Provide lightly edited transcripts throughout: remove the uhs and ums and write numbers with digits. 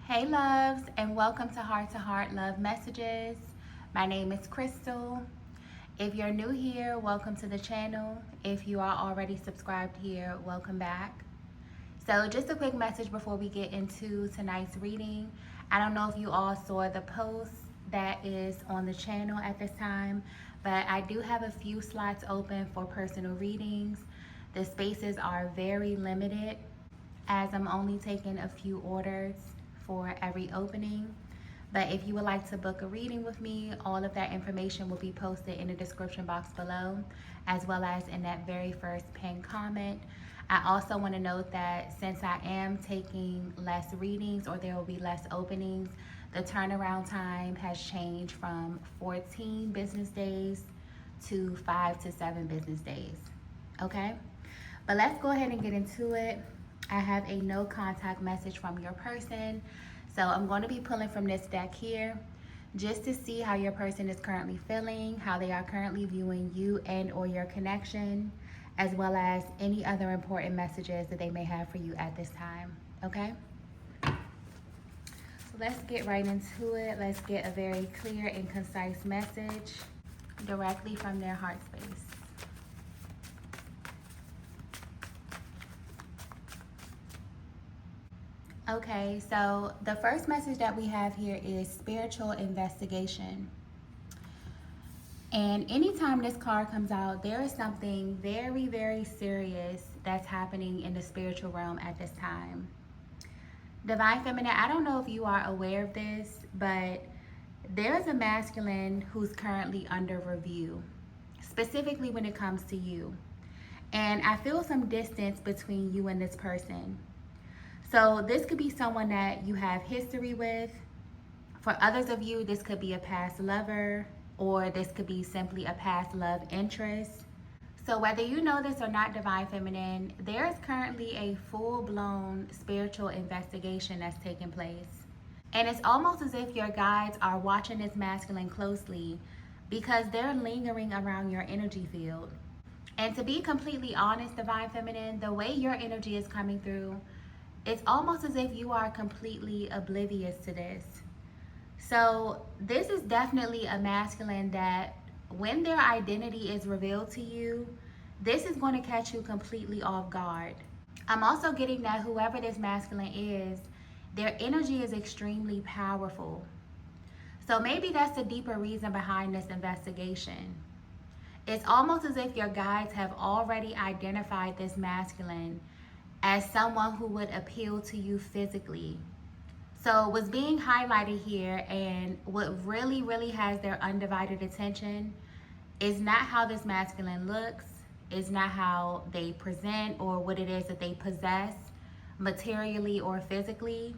Hey loves, and welcome to Heart Love Messages. My name is Crystal. If you're new here, welcome to the channel. If you are already subscribed here, welcome back. So just a quick message before we get into tonight's reading. I don't know if you all saw the post that is on the channel at this time, but I do have a few slots open for personal readings. The spaces are very limited as I'm only taking a few orders for every opening. But if you would like to book a reading with me, all of that information will be posted in the description box below, as well as in that very first pinned comment. I also want to note that since I am taking less readings, or there will be less openings, the turnaround time has changed from 14 business days to 5 to 7 business days. Okay? But let's go ahead and get into it. I have a no contact message from your person. So I'm going to be pulling from this deck here just to see how your person is currently feeling, how they are currently viewing you and or your connection, as well as any other important messages that they may have for you at this time. Okay? So let's get right into it. Let's get a very clear and concise message directly from their heart space. Okay, so the first message that we have here is spiritual investigation. And anytime this card comes out, there is something very, very serious that's happening in the spiritual realm at this time. Divine Feminine, I don't know if you are aware of this, but there's a masculine who's currently under review, specifically when it comes to you. And I feel some distance between you and this person. So this could be someone that you have history with. For others of you, this could be a past lover, or this could be simply a past love interest. So whether you know this or not, Divine Feminine, there is currently a full-blown spiritual investigation that's taking place. And it's almost as if your guides are watching this masculine closely because they're lingering around your energy field. And to be completely honest, Divine Feminine, the way your energy is coming through, it's almost as if you are completely oblivious to this. So this is definitely a masculine that when their identity is revealed to you, this is going to catch you completely off guard. I'm also getting that whoever this masculine is, their energy is extremely powerful. So maybe that's the deeper reason behind this investigation. It's almost as if your guides have already identified this masculine as someone who would appeal to you physically. So what's being highlighted here and what really, really has their undivided attention is not how this masculine looks, is not how they present or what it is that they possess materially or physically.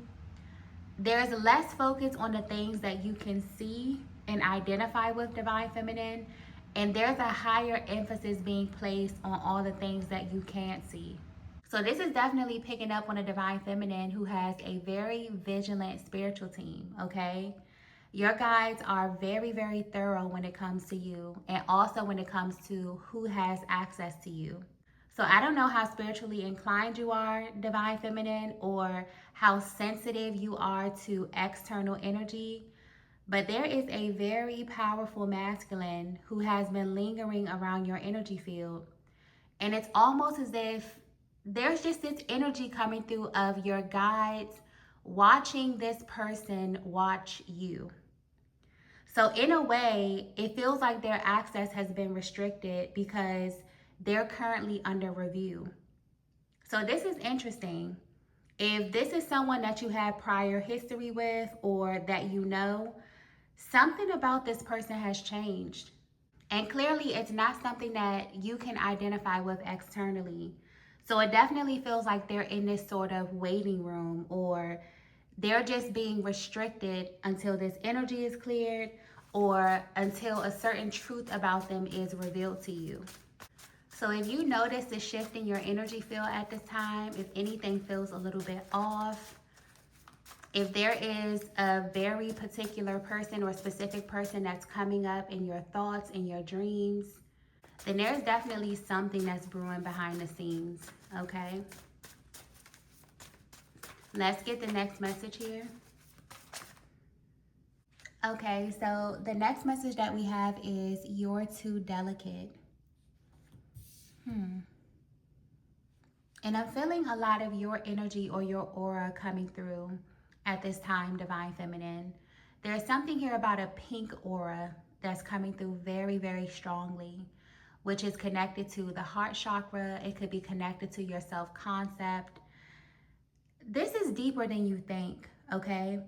There's less focus on the things that you can see and identify with, Divine Feminine, and there's a higher emphasis being placed on all the things that you can't see. So this is definitely picking up on a Divine Feminine who has a very vigilant spiritual team, okay? Your guides are very, very thorough when it comes to you, and also when it comes to who has access to you. So I don't know how spiritually inclined you are, Divine Feminine, or how sensitive you are to external energy, but there is a very powerful masculine who has been lingering around your energy field. And it's almost as if there's just this energy coming through of your guides watching this person watch you. So in a way, it feels like their access has been restricted because they're currently under review. So this is interesting. If this is someone that you have prior history with or that you know, something about this person has changed. And clearly it's not something that you can identify with externally. So it definitely feels like they're in this sort of waiting room, or they're just being restricted until this energy is cleared or until a certain truth about them is revealed to you. So if you notice the shift in your energy field at this time, if anything feels a little bit off, if there is a very particular person or specific person that's coming up in your thoughts, in your dreams, then there's definitely something that's brewing behind the scenes, okay? Let's get the next message here. Okay, so the next message that we have is you're too delicate. And I'm feeling a lot of your energy or your aura coming through at this time, Divine Feminine. There's something here about a pink aura that's coming through very, very strongly, which is connected to the heart chakra. It could be connected to your self-concept. This is deeper than you think, okay?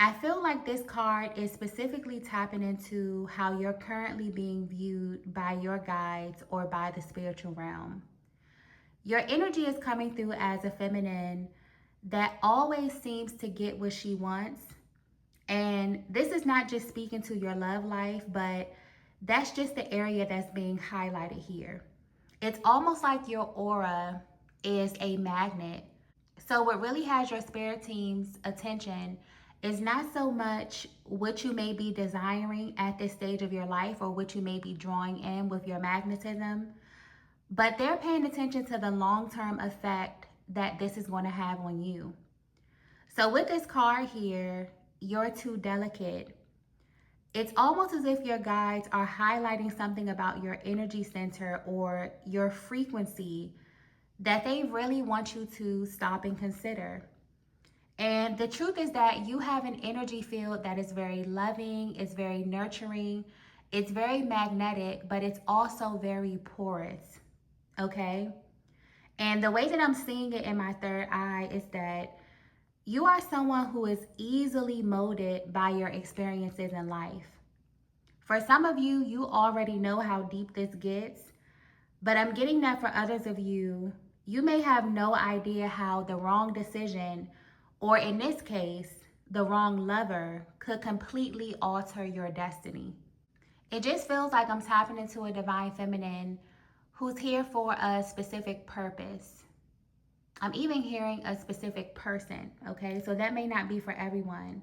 I feel like this card is specifically tapping into how you're currently being viewed by your guides or by the spiritual realm. Your energy is coming through as a feminine that always seems to get what she wants. And this is not just speaking to your love life, but that's just the area that's being highlighted here. It's almost like your aura is a magnet. So what really has your spirit team's attention is not so much what you may be desiring at this stage of your life or what you may be drawing in with your magnetism, but they're paying attention to the long-term effect that this is going to have on you. So with this card here, you're too delicate. It's almost as if your guides are highlighting something about your energy center or your frequency that they really want you to stop and consider. And the truth is that you have an energy field that is very loving, it's very nurturing, it's very magnetic, but it's also very porous, okay? And the way that I'm seeing it in my third eye is that you are someone who is easily molded by your experiences in life. For some of you, you already know how deep this gets, but I'm getting that for others of you, you may have no idea how the wrong decision, or in this case, the wrong lover, could completely alter your destiny. It just feels like I'm tapping into a divine feminine who's here for a specific purpose. I'm even hearing a specific person, okay? So that may not be for everyone.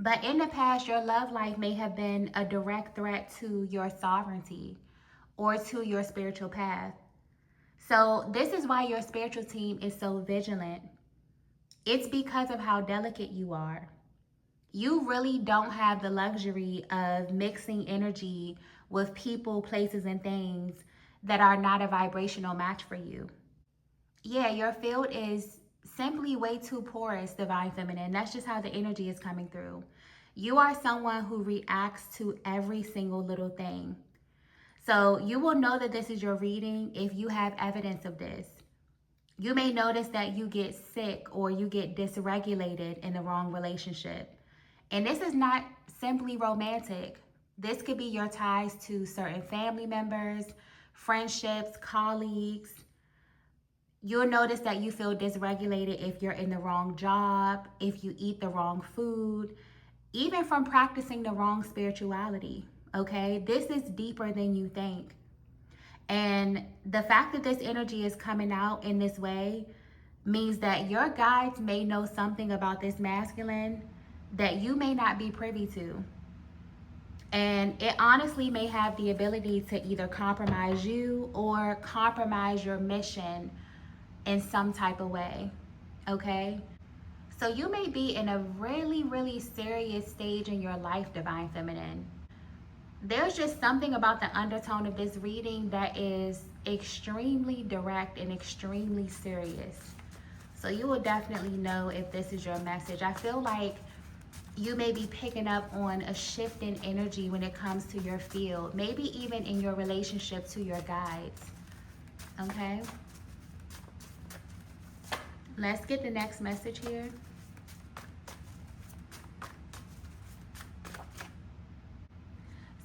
But in the past, your love life may have been a direct threat to your sovereignty or to your spiritual path. So this is why your spiritual team is so vigilant. It's because of how delicate you are. You really don't have the luxury of mixing energy with people, places, and things that are not a vibrational match for you. Yeah, your field is simply way too porous, Divine Feminine. That's just how the energy is coming through. You are someone who reacts to every single little thing. So you will know that this is your reading if you have evidence of this. You may notice that you get sick or you get dysregulated in the wrong relationship. And this is not simply romantic. This could be your ties to certain family members, friendships, colleagues. You'll notice that you feel dysregulated if you're in the wrong job, if you eat the wrong food, even from practicing the wrong spirituality, okay? This is deeper than you think. And the fact that this energy is coming out in this way means that your guides may know something about this masculine that you may not be privy to. And it honestly may have the ability to either compromise you or compromise your mission in some type of way, okay? So you may be in a really, really serious stage in your life, Divine Feminine. There's just something about the undertone of this reading that is extremely direct and extremely serious. So you will definitely know if this is your message. I feel like you may be picking up on a shift in energy when it comes to your field, maybe even in your relationship to your guides, okay? Let's get the next message here.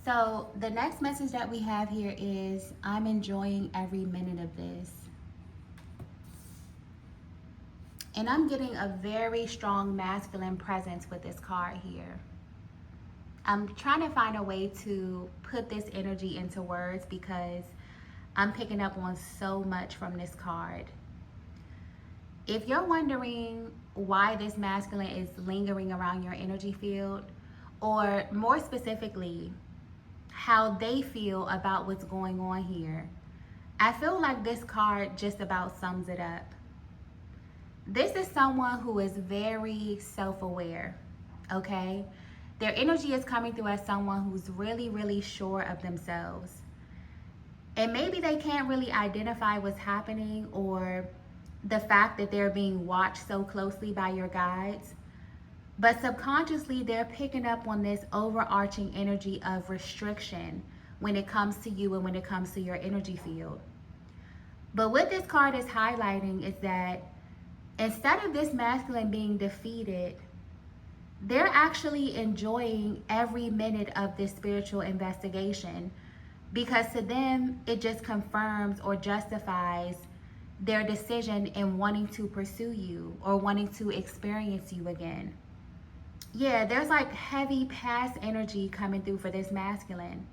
So the next message that we have here is, I'm enjoying every minute of this. And I'm getting a very strong masculine presence with this card here. I'm trying to find a way to put this energy into words because I'm picking up on so much from this card. If you're wondering why this masculine is lingering around your energy field, or more specifically, how they feel about what's going on here, I feel like this card just about sums it up. This is someone who is very self-aware, okay? Their energy is coming through as someone who's really, really sure of themselves. And maybe they can't really identify what's happening or the fact that they're being watched so closely by your guides. But subconsciously, they're picking up on this overarching energy of restriction when it comes to you and when it comes to your energy field. But what this card is highlighting is that instead of this masculine being defeated, they're actually enjoying every minute of this spiritual investigation, because to them, it just confirms or justifies their decision in wanting to pursue you or wanting to experience you again. Yeah, there's like heavy past energy coming through for this masculine.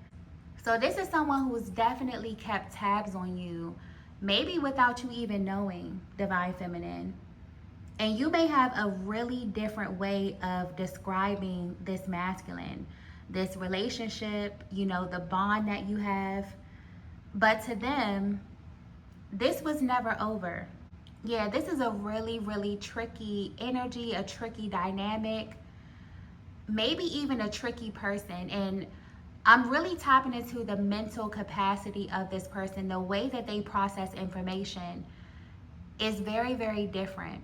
So this is someone who's definitely kept tabs on you, maybe without you even knowing, Divine Feminine. And you may have a really different way of describing this masculine, this relationship, the bond that you have. But to them, this was never over. Yeah, this is a really, really tricky energy, a tricky dynamic, maybe even a tricky person. And I'm really tapping into the mental capacity of this person. The way that they process information is very, very different.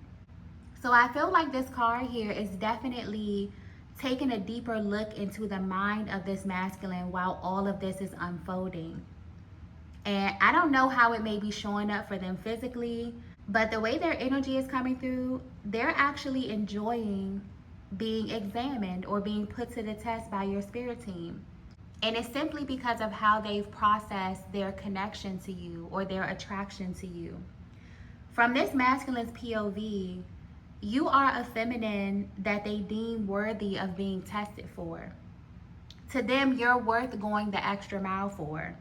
So I feel like this card here is definitely taking a deeper look into the mind of this masculine while all of this is unfolding. And I don't know how it may be showing up for them physically, but the way their energy is coming through, they're actually enjoying being examined or being put to the test by your spirit team. And it's simply because of how they've processed their connection to you or their attraction to you. From this masculine's POV, you are a feminine that they deem worthy of being tested for. To them, you're worth going the extra mile for.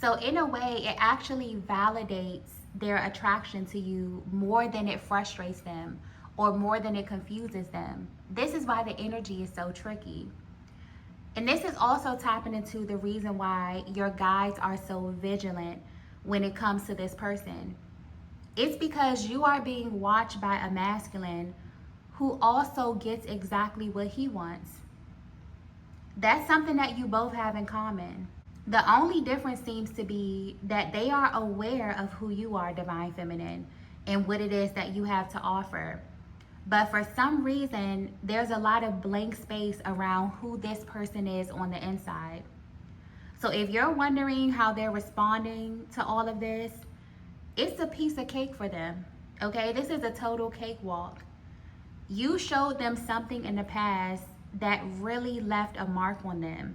So in a way, it actually validates their attraction to you more than it frustrates them or more than it confuses them. This is why the energy is so tricky. And this is also tapping into the reason why your guides are so vigilant when it comes to this person. It's because you are being watched by a masculine who also gets exactly what he wants. That's something that you both have in common. The only difference seems to be that they are aware of who you are, Divine Feminine, and what it is that you have to offer. But for some reason, there's a lot of blank space around who this person is on the inside. So if you're wondering how they're responding to all of this, it's a piece of cake for them, okay? This is a total cakewalk. You showed them something in the past that really left a mark on them.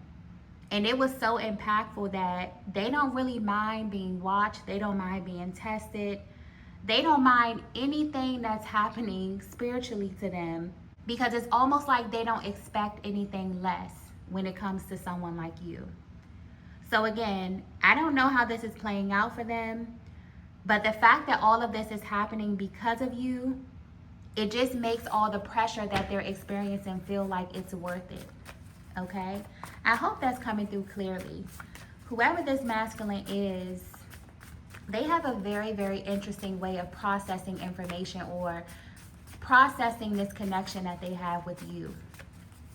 And it was so impactful that they don't really mind being watched. They don't mind being tested. They don't mind anything that's happening spiritually to them, because it's almost like they don't expect anything less when it comes to someone like you. So again, I don't know how this is playing out for them, but the fact that all of this is happening because of you, it just makes all the pressure that they're experiencing feel like it's worth it, okay? I hope that's coming through clearly. Whoever this masculine is, they have a very, very interesting way of processing information or processing this connection that they have with you,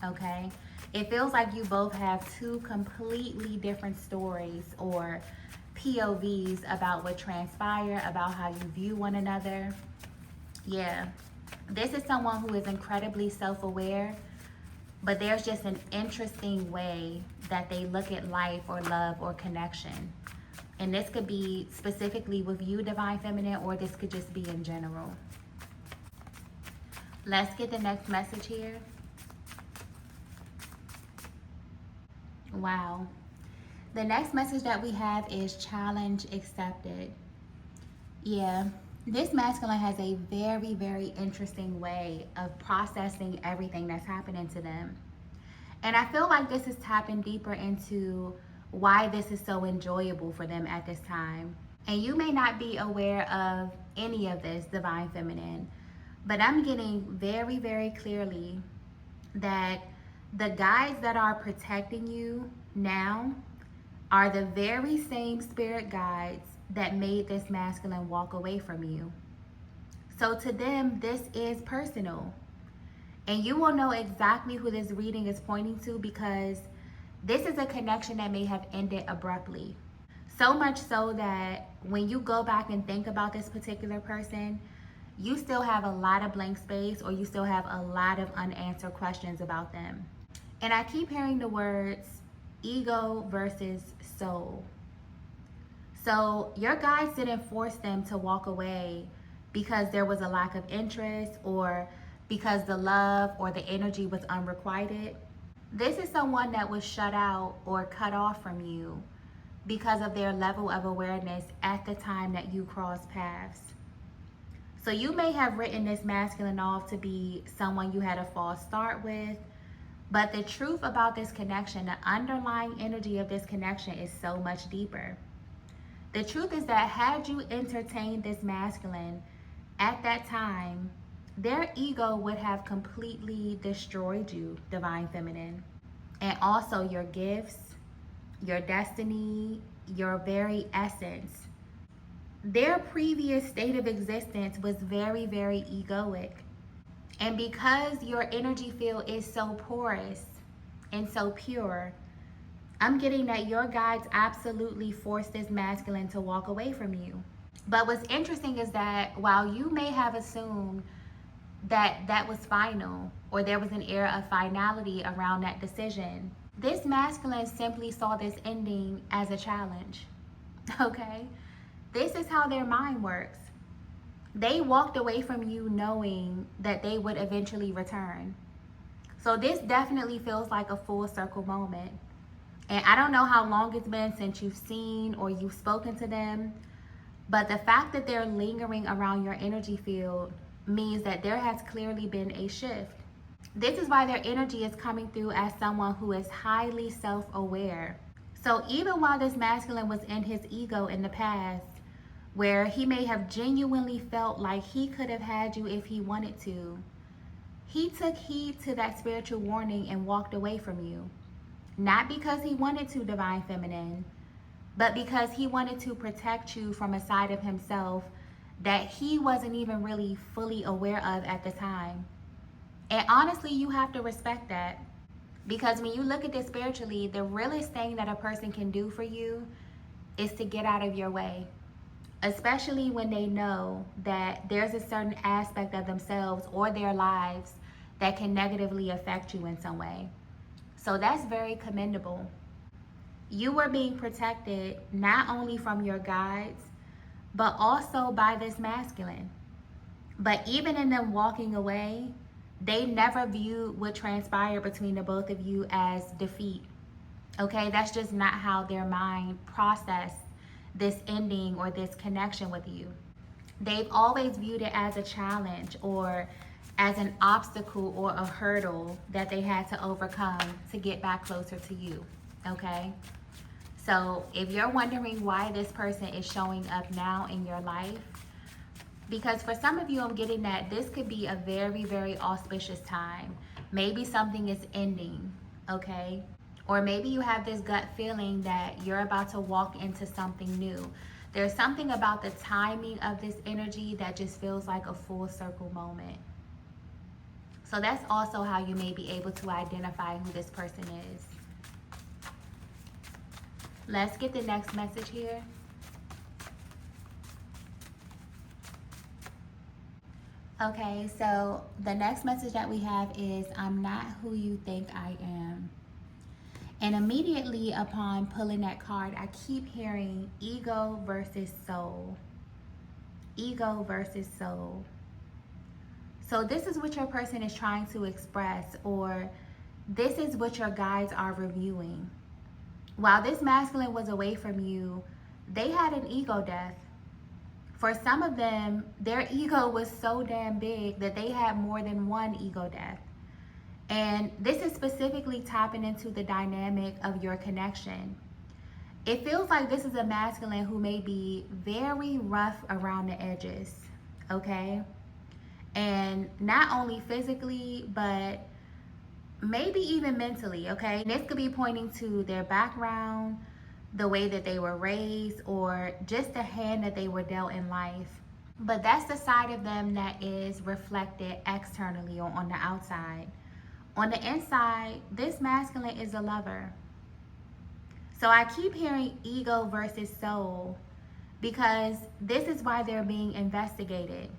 okay? It feels like you both have two completely different stories or POVs about what transpired, about how you view one another. Yeah, this is someone who is incredibly self-aware, but there's just an interesting way that they look at life or love or connection. And this could be specifically with you, Divine Feminine, or this could just be in general. Let's get the next message here. Wow. The next message that we have is challenge accepted. Yeah, this masculine has a very, very interesting way of processing everything that's happening to them. And I feel like this is tapping deeper into why this is so enjoyable for them at this time. And you may not be aware of any of this, Divine Feminine, but I'm getting very, very clearly that the guides that are protecting you now are the very same spirit guides that made this masculine walk away from you. So to them, this is personal. And you will know exactly who this reading is pointing to, because this is a connection that may have ended abruptly. So much so that when you go back and think about this particular person, you still have a lot of blank space, or you still have a lot of unanswered questions about them. And I keep hearing the words ego versus soul. So your guides didn't force them to walk away because there was a lack of interest, or because the love or the energy was unrequited. This is someone that was shut out or cut off from you because of their level of awareness at the time that you crossed paths. So you may have written this masculine off to be someone you had a false start with, but the truth about this connection, the underlying energy of this connection, is so much deeper. The truth is that had you entertained this masculine at that time, their ego would have completely destroyed you, Divine Feminine. And also your gifts, your destiny, your very essence. Their previous state of existence was very, very egoic. And because your energy field is so porous and so pure, I'm getting that your guides absolutely forced this masculine to walk away from you. But what's interesting is that while you may have assumed that that was final, or there was an air of finality around that decision, this masculine simply saw this ending as a challenge. Okay? This is how their mind works. They walked away from you knowing that they would eventually return. So this definitely feels like a full circle moment. And I don't know how long it's been since you've seen or you've spoken to them, but the fact that they're lingering around your energy field means that there has clearly been a shift. This is why their energy is coming through as someone who is highly self-aware. So even while this masculine was in his ego in the past, where he may have genuinely felt like he could have had you if he wanted to, he took heed to that spiritual warning and walked away from you. Not because he wanted to, Divine Feminine, but because he wanted to protect you from a side of himself that he wasn't even really fully aware of at the time. And honestly, you have to respect that. Because when you look at this spiritually, the realest thing that a person can do for you is to get out of your way. Especially when they know that there's a certain aspect of themselves or their lives that can negatively affect you in some way. So that's very commendable. You were being protected not only from your guides, but also by this masculine. But even in them walking away, they never viewed what transpired between the both of you as defeat. Okay, that's just not how their mind processed this ending or this connection with you. They've always viewed it as a challenge, or as an obstacle or a hurdle that they had to overcome to get back closer to you. Okay? So if you're wondering why this person is showing up now in your life, because for some of you, I'm getting that this could be a very, very auspicious time. Maybe something is ending, okay? Or maybe you have this gut feeling that you're about to walk into something new. There's something about the timing of this energy that just feels like a full circle moment. So that's also how you may be able to identify who this person is. Let's get the next message here. Okay, so the next message that we have is, I'm not who you think I am. And immediately upon pulling that card, I keep hearing ego versus soul. Ego versus soul. So this is what your person is trying to express, or this is what your guides are reviewing. While this masculine was away from you, they had an ego death. For some of them, their ego was so damn big that they had more than one ego death. And this is specifically tapping into the dynamic of your connection. It feels like this is a masculine who may be very rough around the edges, okay? And not only physically, but maybe even mentally, okay? And this could be pointing to their background, the way that they were raised, or just the hand that they were dealt in life. But that's the side of them that is reflected externally or on the outside. On the inside, this masculine is a lover. So I keep hearing ego versus soul because this is why they're being investigated,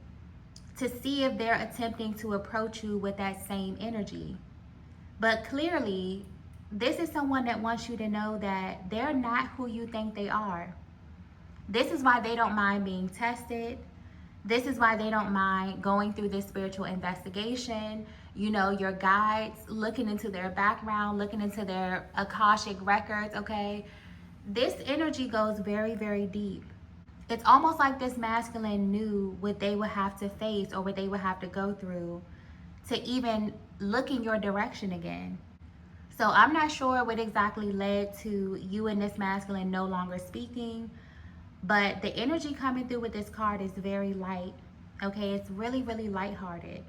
to see if they're attempting to approach you with that same energy. But clearly, this is someone that wants you to know that they're not who you think they are. This is why they don't mind being tested. This is why they don't mind going through this spiritual investigation. You know, your guides, looking into their background, looking into their Akashic records, okay? This energy goes very, very deep. It's almost like this masculine knew what they would have to face or what they would have to go through to even look in your direction again. So I'm not sure what exactly led to you and this masculine no longer speaking, but the energy coming through with this card is very light. Okay, it's really, really lighthearted.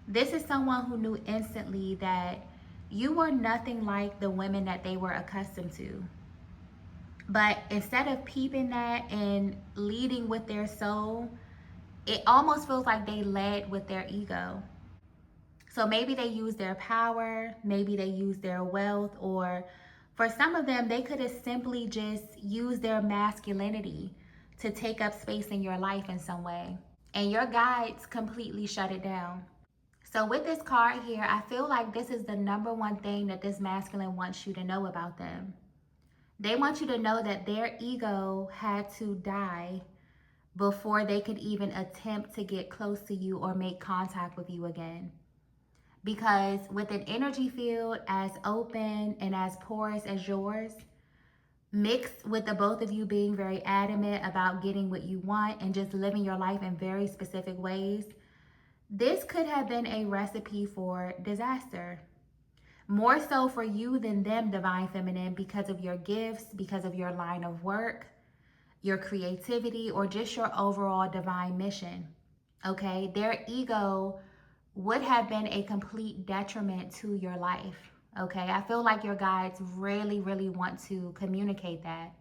This is someone who knew instantly that you were nothing like the women that they were accustomed to. But instead of peeping that and leading with their soul, it almost feels like they led with their ego. So maybe they use their power, maybe they use their wealth, or for some of them, they could have simply just used their masculinity to take up space in your life in some way. And your guides completely shut it down. So with this card here, I feel like this is the number one thing that this masculine wants you to know about them. They want you to know that their ego had to die before they could even attempt to get close to you or make contact with you again. Because with an energy field as open and as porous as yours, mixed with the both of you being very adamant about getting what you want and just living your life in very specific ways, this could have been a recipe for disaster. More so for you than them, Divine Feminine, because of your gifts, because of your line of work, your creativity, or just your overall divine mission. Okay? Their ego would have been a complete detriment to your life. Okay? I feel like your guides really, really want to communicate that,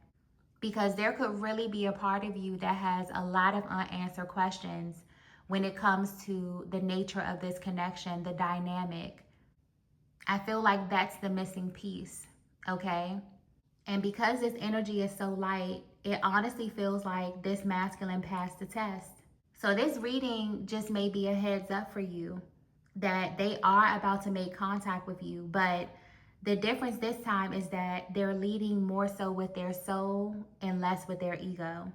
because there could really be a part of you that has a lot of unanswered questions when it comes to the nature of this connection, the dynamic. I feel like that's the missing piece, okay? And because this energy is so light, it honestly feels like this masculine passed the test. So this reading just may be a heads up for you that they are about to make contact with you, but the difference this time is that they're leading more so with their soul and less with their ego.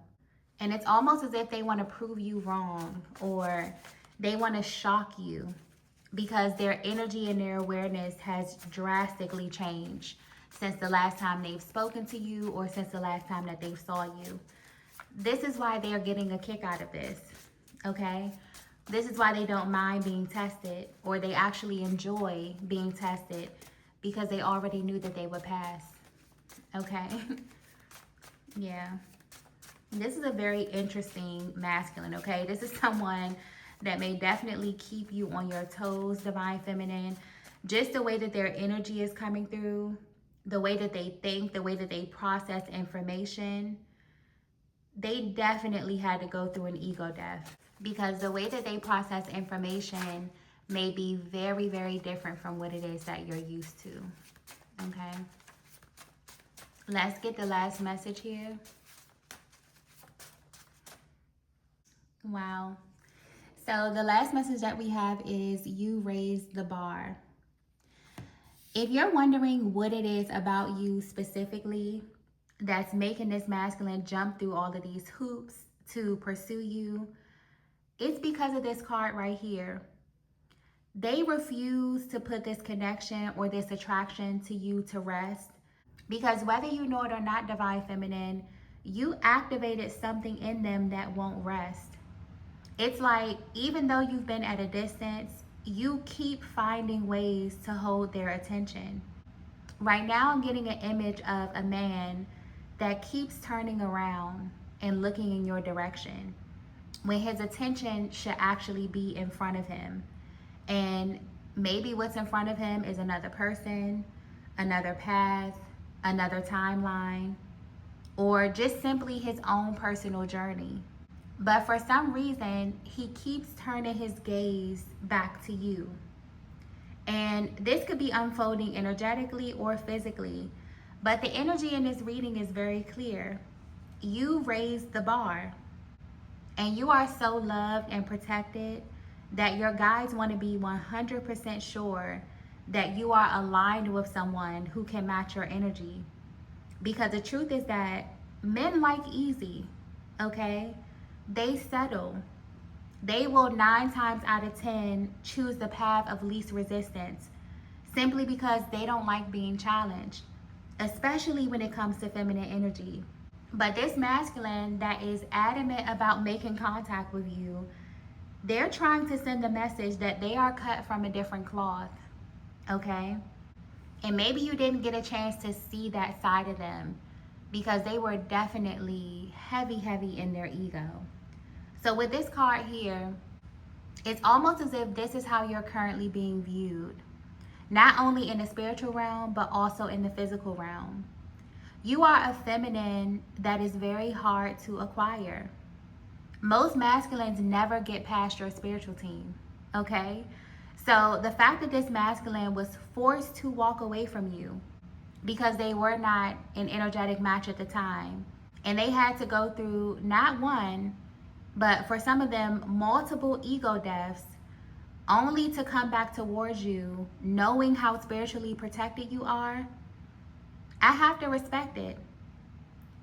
And it's almost as if they want to prove you wrong, or they want to shock you, because their energy and their awareness has drastically changed since the last time they've spoken to you or since the last time that they saw you. This is why they're getting a kick out of this, okay? This is why they don't mind being tested, or they actually enjoy being tested, because they already knew that they would pass, okay? Yeah. This is a very interesting masculine, okay? This is someone that may definitely keep you on your toes, Divine Feminine. Just the way that their energy is coming through, the way that they think, the way that they process information, they definitely had to go through an ego death, because the way that they process information may be very, very different from what it is that you're used to, okay? Let's get the last message here. Wow. So the last message that we have is you raised the bar. If you're wondering what it is about you specifically that's making this masculine jump through all of these hoops to pursue you, it's because of this card right here. They refuse to put this connection or this attraction to you to rest, because whether you know it or not, Divine Feminine, you activated something in them that won't rest. It's like, even though you've been at a distance, you keep finding ways to hold their attention. Right now, I'm getting an image of a man that keeps turning around and looking in your direction, when his attention should actually be in front of him. And maybe what's in front of him is another person, another path, another timeline, or just simply his own personal journey. But for some reason, he keeps turning his gaze back to you. And this could be unfolding energetically or physically. But the energy in this reading is very clear. You raised the bar, and you are so loved and protected that your guides want to be 100% sure that you are aligned with someone who can match your energy. Because the truth is that men like easy, okay? They settle. They will 9 times out of 10 choose the path of least resistance simply because they don't like being challenged, especially when it comes to feminine energy. But this masculine that is adamant about making contact with you, they're trying to send a message that they are cut from a different cloth, okay? And maybe you didn't get a chance to see that side of them because they were definitely heavy in their ego. So with this card here, it's almost as if this is how you're currently being viewed, not only in the spiritual realm, but also in the physical realm. You are a feminine that is very hard to acquire. Most masculines never get past your spiritual team, okay? So the fact that this masculine was forced to walk away from you because they were not an energetic match at the time, and they had to go through not one, but for some of them, multiple ego deaths, only to come back towards you, knowing how spiritually protected you are, I have to respect it.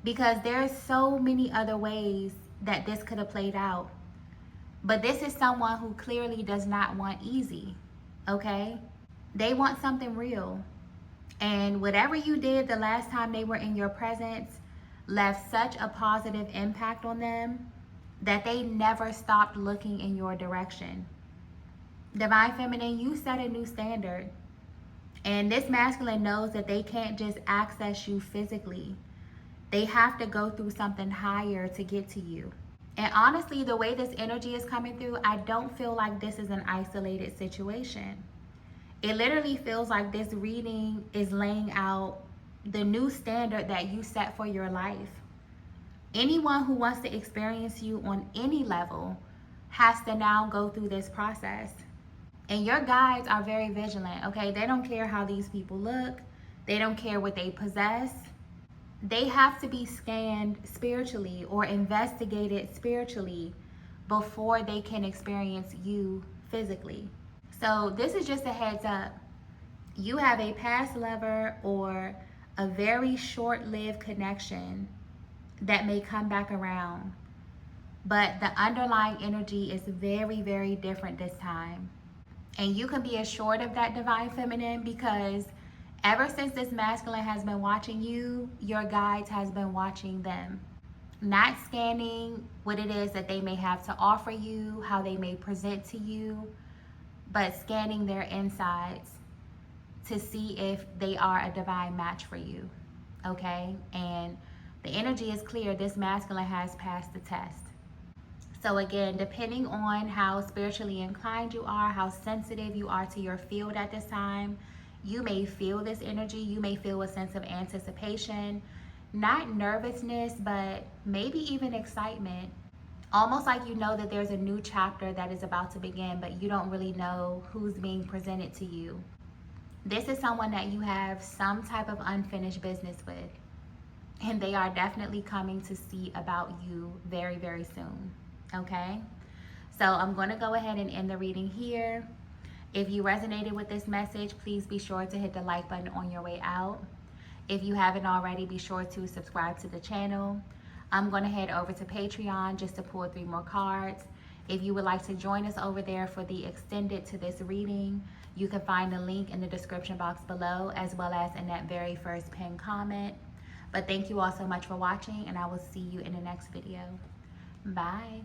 Because there's so many other ways that this could have played out. But this is someone who clearly does not want easy, okay? They want something real. And whatever you did the last time they were in your presence left such a positive impact on them that they never stopped looking in your direction. Divine Feminine, you set a new standard. And this masculine knows that they can't just access you physically. They have to go through something higher to get to you. And honestly, the way this energy is coming through, I don't feel like this is an isolated situation. It literally feels like this reading is laying out the new standard that you set for your life. Anyone who wants to experience you on any level has to now go through this process. And your guides are very vigilant, okay? They don't care how these people look. They don't care what they possess. They have to be scanned spiritually or investigated spiritually before they can experience you physically. So this is just a heads up. You have a past lover or a very short-lived connection that may come back around. But the underlying energy is very different this time. And you can be assured of that, Divine Feminine, because ever since this masculine has been watching you, your guides has been watching them. Not scanning what it is that they may have to offer you, how they may present to you, but scanning their insides to see if they are a divine match for you, okay? And the energy is clear. This masculine has passed the test. So again, depending on how spiritually inclined you are, how sensitive you are to your field at this time, you may feel this energy. You may feel a sense of anticipation, not nervousness, but maybe even excitement. Almost like you know that there's a new chapter that is about to begin, but you don't really know who's being presented to you. This is someone that you have some type of unfinished business with, and they are definitely coming to see about you very soon, okay? So I'm going to go ahead and end the reading here. If you resonated with this message, please be sure to hit the like button on your way out. If you haven't already, be sure to subscribe to the channel. I'm going to head over to Patreon just to pull 3 more cards. If you would like to join us over there for the extended to this reading, you can find the link in the description box below, as well as in that very first pinned comment. But thank you all so much for watching, and I will see you in the next video. Bye.